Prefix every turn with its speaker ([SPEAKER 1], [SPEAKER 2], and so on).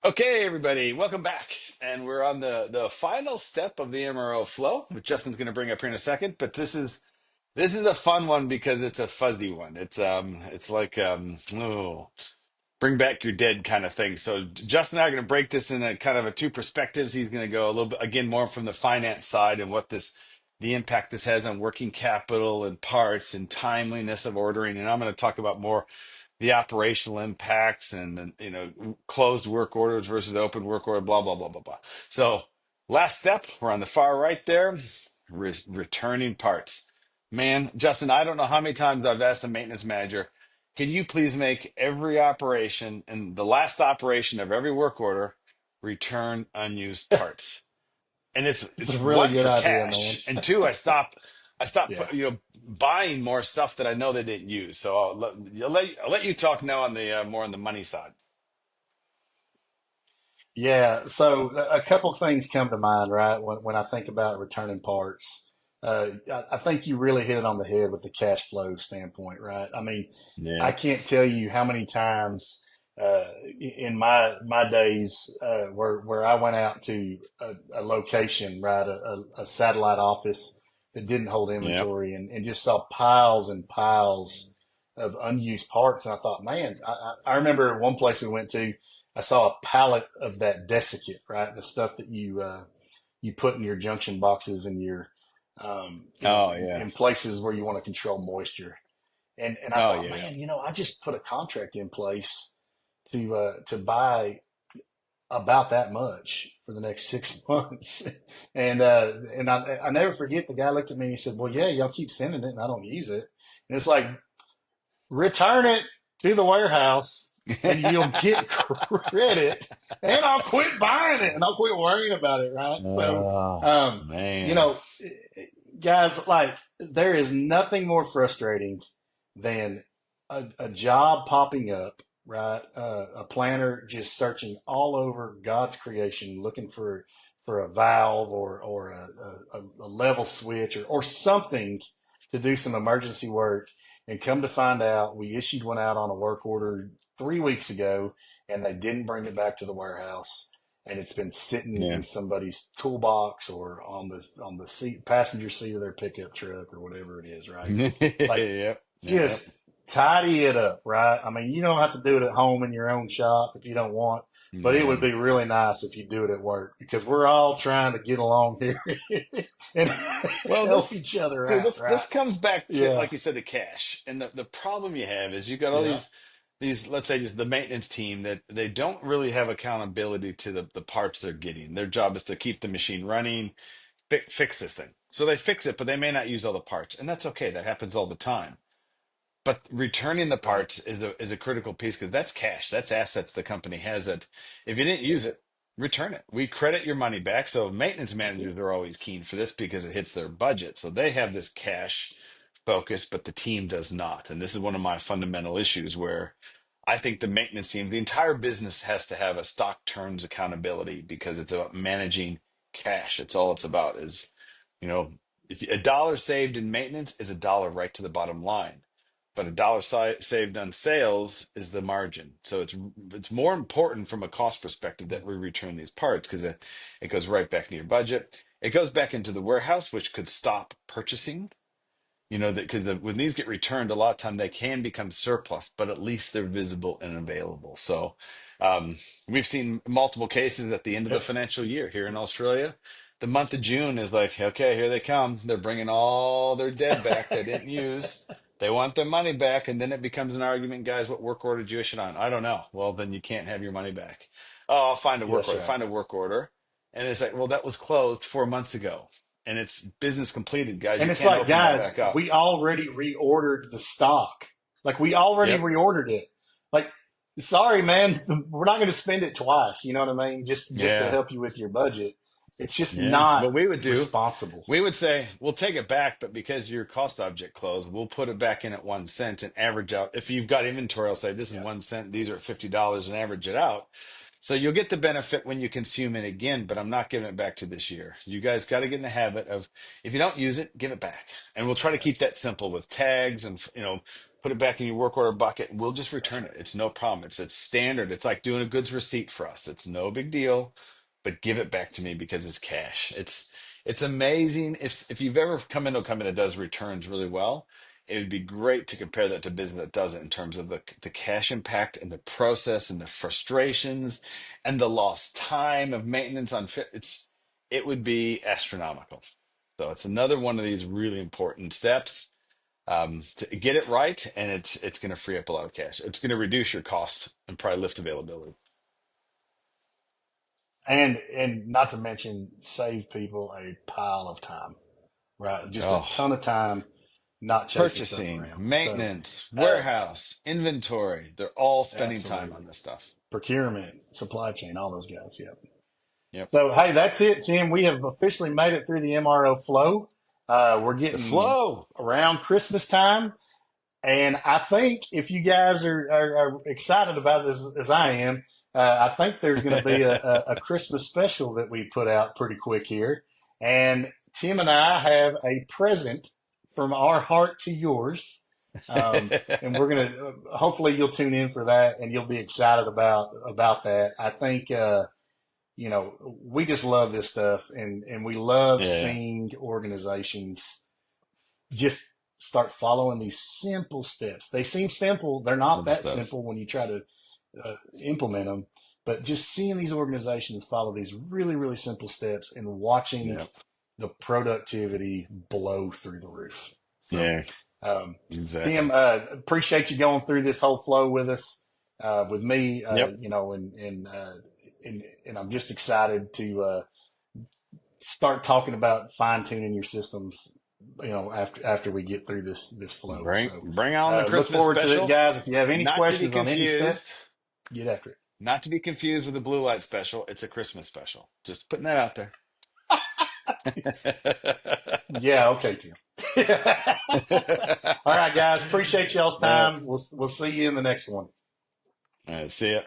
[SPEAKER 1] Okay, everybody, welcome back. And we're on the final step of the MRO flow, which Justin's going to bring up here in a second. But this is a fun one because it's a fuzzy one. It's like bring back your dead kind of thing. So Justin and I are going to break this in a kind of a two perspectives. He's going to go a little bit again more from the finance side and the impact this has on working capital and parts and timeliness of ordering. And I'm going to talk about more the operational impacts and closed work orders versus open work order, blah blah blah blah blah. So last step, we're on the far right there, returning parts. Man, Justin, I don't know how many times I've asked the maintenance manager, can you please make every operation and the last operation of every work order return unused parts? And it's
[SPEAKER 2] It's a
[SPEAKER 1] it's
[SPEAKER 2] really
[SPEAKER 1] one
[SPEAKER 2] good
[SPEAKER 1] for
[SPEAKER 2] idea, man.
[SPEAKER 1] cash, and two, I stopped
[SPEAKER 2] Yeah.
[SPEAKER 1] buying more stuff that I know they didn't use. So I'll let you talk now on the more on the money side.
[SPEAKER 2] Yeah. So a couple things come to mind, right? When I think about returning parts, I think you really hit it on the head with the cash flow standpoint, right? I mean, I
[SPEAKER 1] Yeah.
[SPEAKER 2] can't tell you how many times, in my days, where I went out to a location, right? A satellite office that didn't hold
[SPEAKER 1] Yep.
[SPEAKER 2] inventory and just saw piles and piles of unused parts. And I thought, man, I remember one place we went to, I saw a pallet of that desiccant, right? The stuff that you put in your junction boxes and your,
[SPEAKER 1] Oh yeah.
[SPEAKER 2] in places where you want to control moisture. And I
[SPEAKER 1] Oh
[SPEAKER 2] thought,
[SPEAKER 1] yeah. Yeah.
[SPEAKER 2] man, I just put a contract in place to buy about that much for the next 6 months. And I never forget the guy looked at me and he said, well, yeah, y'all keep sending it and I don't use it. And it's like, return it to the warehouse and you'll get credit and I'll quit buying it and I'll quit worrying about it. Right. So,
[SPEAKER 1] Oh
[SPEAKER 2] um, you
[SPEAKER 1] man.
[SPEAKER 2] know, guys, like there is nothing more frustrating than a job popping up, right? A planner just searching all over God's creation, looking for a valve or a level switch or something to do some emergency work. And come to find out, we issued one out on a work order 3 weeks ago, and they didn't bring it back to the warehouse, and it's been sitting
[SPEAKER 1] Yeah.
[SPEAKER 2] in somebody's toolbox or on the seat passenger seat of their pickup truck or whatever it is, right? Like
[SPEAKER 1] Yep. Yep.
[SPEAKER 2] just tidy it up, right? I mean, you don't have to do it at home in your own shop if you don't want, but it would
[SPEAKER 1] Man.
[SPEAKER 2] be really nice if you do it at work because we're all trying to get along here and
[SPEAKER 1] Well,
[SPEAKER 2] help each other
[SPEAKER 1] dude,
[SPEAKER 2] out,
[SPEAKER 1] this
[SPEAKER 2] right?
[SPEAKER 1] comes back to,
[SPEAKER 2] Yeah.
[SPEAKER 1] like you said, the cash. And the problem you have is you got all
[SPEAKER 2] Yeah.
[SPEAKER 1] these, let's say just the maintenance team that they don't really have accountability to the parts they're getting. Their job is to keep the machine running, fix this thing. So they fix it, but they may not use all the parts. And that's okay. That happens all the time. But returning the
[SPEAKER 2] Right.
[SPEAKER 1] parts is a critical piece because that's cash. That's assets the company has that if you didn't use it, return it. We credit your money back. So maintenance
[SPEAKER 2] That's it.
[SPEAKER 1] managers are always keen for this because it hits their budget. So they have this cash focus, but the team does not. And this is one of my fundamental issues where I think the maintenance team, the entire business has to have a stock turns accountability because it's about managing cash. It's all it's about is, you know, if a dollar saved in maintenance is a dollar right to the bottom line, but a dollar saved on sales is the margin. So it's more important from a cost perspective that we return these parts because it goes right back into your budget. It goes back into the warehouse, which could stop purchasing. That because when these get returned, a lot of time they can become surplus, but at least they're visible and available. So we've seen multiple cases at the end of the
[SPEAKER 2] Yep.
[SPEAKER 1] financial year here in Australia. The month of June is like, okay, here they come. They're bringing all their dead back they didn't use. They want their money back, and then it becomes an argument, guys. What work order did you issue on? I don't know. Well, then you can't have your money back. Oh, I'll find a
[SPEAKER 2] Yeah,
[SPEAKER 1] work
[SPEAKER 2] that's
[SPEAKER 1] order.
[SPEAKER 2] right.
[SPEAKER 1] Find a work order, and it's like, well, that was closed 4 months ago and it's business completed, guys.
[SPEAKER 2] And
[SPEAKER 1] You
[SPEAKER 2] it's
[SPEAKER 1] can't
[SPEAKER 2] like,
[SPEAKER 1] open that
[SPEAKER 2] guys,
[SPEAKER 1] back up.
[SPEAKER 2] we already reordered the stock. Like we already
[SPEAKER 1] Yep.
[SPEAKER 2] reordered it. Like, sorry, man, we're not going to spend it twice. You know what I mean? Just to
[SPEAKER 1] Yeah.
[SPEAKER 2] help you with your budget. It's just
[SPEAKER 1] Yeah.
[SPEAKER 2] not
[SPEAKER 1] What we would do,
[SPEAKER 2] responsible.
[SPEAKER 1] we would say, we'll take it back, but because your cost object closed, we'll put it back in at 1 cent and average out. If you've got inventory, I'll say this is
[SPEAKER 2] Yeah.
[SPEAKER 1] 1 cent, these are at $50 and average it out. So you'll get the benefit when you consume it again, but I'm not giving it back to this year. You guys got to get in the habit of if you don't use it, give it back. And we'll try to
[SPEAKER 2] Yeah.
[SPEAKER 1] keep that simple with tags and put it back in your work order bucket. We'll just
[SPEAKER 2] That's
[SPEAKER 1] return it.
[SPEAKER 2] right.
[SPEAKER 1] It's no problem. It's standard. It's like doing a goods receipt for us. It's no big deal, but give it back to me because it's cash. It's amazing. If you've ever come into a company that does returns really well, it would be great to compare that to business that doesn't in terms of the cash impact and the process and the frustrations and the lost time of maintenance on fit. It would be astronomical. So it's another one of these really important steps to get it right, and it's going to free up a lot of cash. It's going to reduce your cost and probably lift availability.
[SPEAKER 2] And not to mention save people a pile of time, right? Just a ton
[SPEAKER 1] Oh,
[SPEAKER 2] of time not chasing stuff
[SPEAKER 1] purchasing,
[SPEAKER 2] around. So,
[SPEAKER 1] maintenance,
[SPEAKER 2] uh,
[SPEAKER 1] warehouse, inventory, they're all spending time on
[SPEAKER 2] absolutely.
[SPEAKER 1] this stuff.
[SPEAKER 2] Procurement, supply chain, all those guys. Yeah.
[SPEAKER 1] Yep.
[SPEAKER 2] So, hey, that's it, Tim. We have officially made it through the MRO flow. We're
[SPEAKER 1] The
[SPEAKER 2] getting
[SPEAKER 1] flow.
[SPEAKER 2] around Christmas time. And I think if you guys are excited about this as I am, I think there's going to be a Christmas special that we put out pretty quick here. And Tim and I have a present from our heart to yours. And we're going to, hopefully you'll tune in for that and you'll be excited about that. I think, we just love this stuff and we love
[SPEAKER 1] Yeah,
[SPEAKER 2] seeing organizations just start following these simple steps. They seem simple. They're not
[SPEAKER 1] simple
[SPEAKER 2] that
[SPEAKER 1] steps.
[SPEAKER 2] simple when you try to implement them, but just seeing these organizations follow these really, really simple steps and watching
[SPEAKER 1] Yeah,
[SPEAKER 2] the productivity blow through the roof. So,
[SPEAKER 1] yeah,
[SPEAKER 2] um, Tim,
[SPEAKER 1] exactly.
[SPEAKER 2] appreciate you going through this whole flow with us, with me,
[SPEAKER 1] Yep,
[SPEAKER 2] and I'm just excited to, start talking about fine tuning your systems, after we get through this flow. So
[SPEAKER 1] bring on the
[SPEAKER 2] look
[SPEAKER 1] Christmas
[SPEAKER 2] forward to it,
[SPEAKER 1] special.
[SPEAKER 2] guys. If you have any
[SPEAKER 1] Not to be
[SPEAKER 2] questions on any step,
[SPEAKER 1] confused,
[SPEAKER 2] get after it.
[SPEAKER 1] not to be confused with the blue light special. It's a Christmas special. Just putting that out there.
[SPEAKER 2] Yeah, okay, Tim. All right, guys. Appreciate y'all's
[SPEAKER 1] All right.
[SPEAKER 2] time. We'll see you in the next one.
[SPEAKER 1] All right. See ya.